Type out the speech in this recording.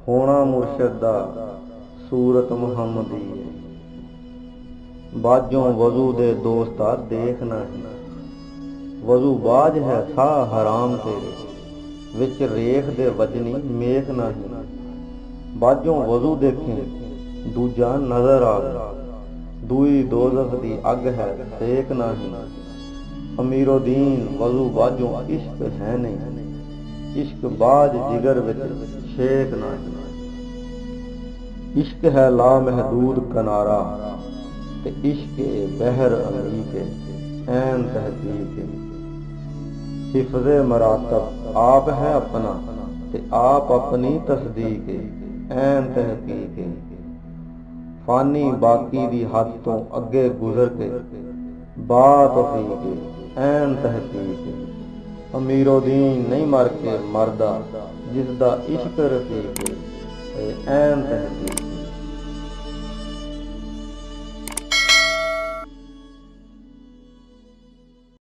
होना मुर्शद दा सूरत मुहम्मदी है। बाजों वजू दे दोस्ता देख नहीं, वजू बाज है सा हराम तेरे, विच रेख दे वजनी मेख नहीं। बाजों वजू देखें दूजा नजर आवे, दूई दोज़ख दी अग है सेक नहीं। अमीरो दीन वजू बाजों इश्क है नहीं, इश्क बाज जिगर विच शेख नहीं। इश्क है ला महदूद कनारा, ते इश्क बहर अमीक ऐन तहकीक। हिफ्ज़े मरातब आप है अपना, ते आप अपनी तस्दीक ऐन तहकीक। फानी बाकी दी हद तो अगे गुजर के बात तौफीक ऐन तहकीक। अमीरो दीन नहीं मर के मरदा, जिसदा इश्क रफीक ऐन तहकीक।